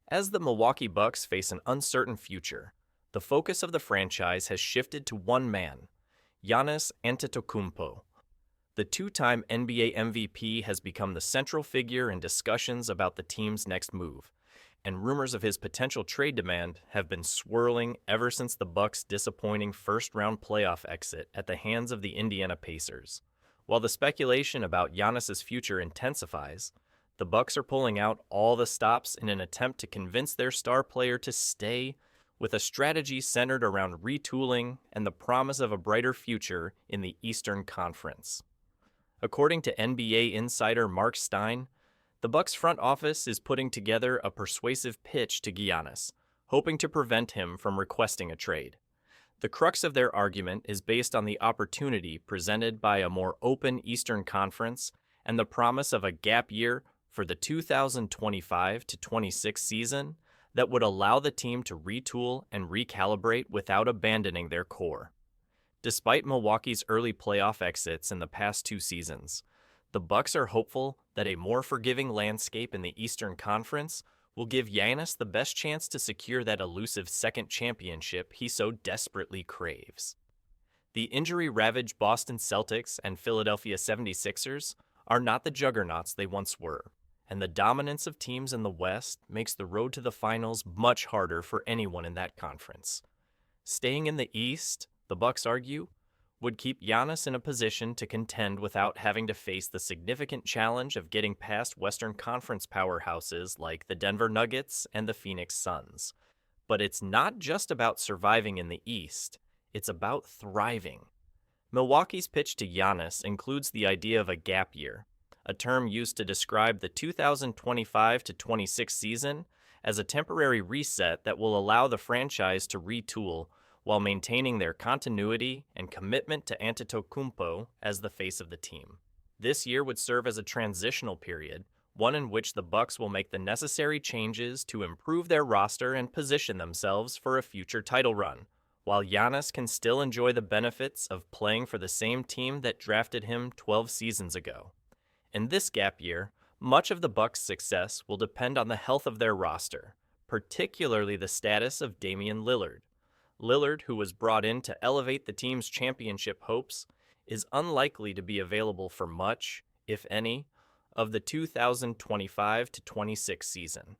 As the Milwaukee Bucks face an uncertain future, the focus of the franchise has shifted to one man, Giannis Antetokounmpo. The two-time NBA MVP has become the central figure in discussions about the team's next move, and rumors of his potential trade demand have been swirling ever since the Bucks' disappointing first-round playoff exit at the hands of the Indiana Pacers. While the speculation about Giannis's future intensifies, the Bucks are pulling out all the stops in an attempt to convince their star player to stay, with a strategy centered around retooling and the promise of a brighter future in the Eastern Conference. According to NBA insider Mark Stein, the Bucks front office is putting together a persuasive pitch to Giannis, hoping to prevent him from requesting a trade. The crux of their argument is based on the opportunity presented by a more open Eastern Conference and the promise of a gap year for the 2025-26 season that would allow the team to retool and recalibrate without abandoning their core. Despite Milwaukee's early playoff exits in the past two seasons, the Bucks are hopeful that a more forgiving landscape in the Eastern Conference will give Giannis the best chance to secure that elusive second championship he so desperately craves. The injury-ravaged Boston Celtics and Philadelphia 76ers are not the juggernauts they once were, and the dominance of teams in the West makes the road to the finals much harder for anyone in that conference. Staying in the East, the Bucks argue, would keep Giannis in a position to contend without having to face the significant challenge of getting past Western Conference powerhouses like the Denver Nuggets and the Phoenix Suns. But it's not just about surviving in the East, it's about thriving. Milwaukee's pitch to Giannis includes the idea of a gap year, a term used to describe the 2025-26 season as a temporary reset that will allow the franchise to retool while maintaining their continuity and commitment to Antetokounmpo as the face of the team. This year would serve as a transitional period, one in which the Bucks will make the necessary changes to improve their roster and position themselves for a future title run, while Giannis can still enjoy the benefits of playing for the same team that drafted him 12 seasons ago. In this gap year, much of the Bucks' success will depend on the health of their roster, particularly the status of Damian Lillard. Lillard, who was brought in to elevate the team's championship hopes, is unlikely to be available for much, if any, of the 2025-26 season.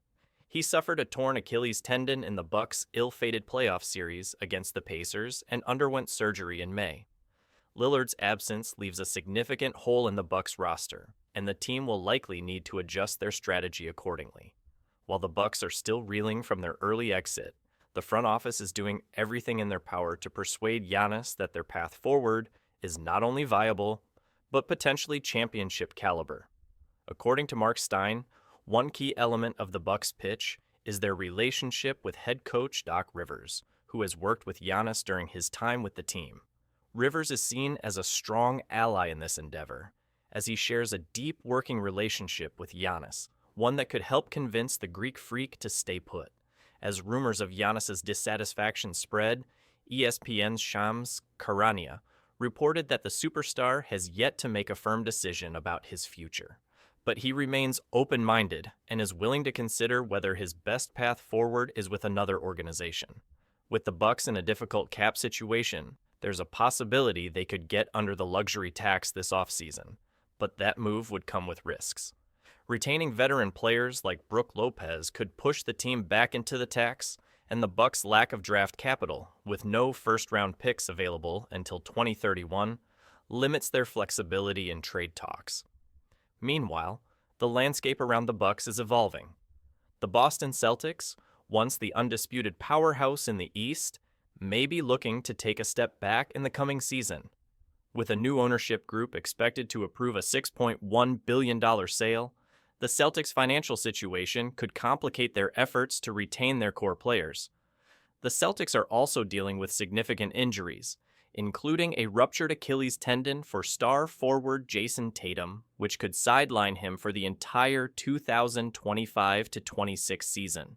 He suffered a torn Achilles tendon in the Bucks' ill-fated playoff series against the Pacers and underwent surgery in May. Lillard's absence leaves a significant hole in the Bucks' roster, and the team will likely need to adjust their strategy accordingly. While the Bucks are still reeling from their early exit, the front office is doing everything in their power to persuade Giannis that their path forward is not only viable, but potentially championship caliber. According to Mark Stein, one key element of the Bucks' pitch is their relationship with head coach Doc Rivers, who has worked with Giannis during his time with the team. Rivers is seen as a strong ally in this endeavor, as he shares a deep working relationship with Giannis, one that could help convince the Greek freak to stay put. As rumors of Giannis's dissatisfaction spread, ESPN's Shams Charania reported that the superstar has yet to make a firm decision about his future. But he remains open-minded and is willing to consider whether his best path forward is with another organization. With the Bucks in a difficult cap situation, there's a possibility they could get under the luxury tax this offseason, but that move would come with risks. Retaining veteran players like Brook Lopez could push the team back into the tax, and the Bucks' lack of draft capital, with no first-round picks available until 2031, limits their flexibility in trade talks. Meanwhile, the landscape around the Bucks is evolving. The Boston Celtics, once the undisputed powerhouse in the East, may be looking to take a step back in the coming season. With a new ownership group expected to approve a $6.1 billion sale, the Celtics' financial situation could complicate their efforts to retain their core players. The Celtics are also dealing with significant injuries, including a ruptured Achilles tendon for star forward Jason Tatum, which could sideline him for the entire 2025-26 season.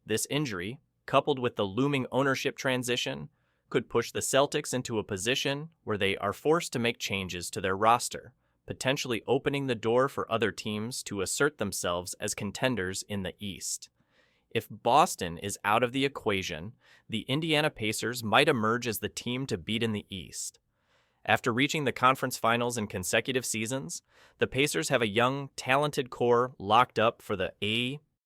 This injury, coupled with the looming ownership transition, could push the Celtics into a position where they are forced to make changes to their roster, potentially opening the door for other teams to assert themselves as contenders in the East. If Boston is out of the equation, the Indiana Pacers might emerge as the team to beat in the East. After reaching the conference finals in consecutive seasons, the Pacers have a young, talented core locked up for the A,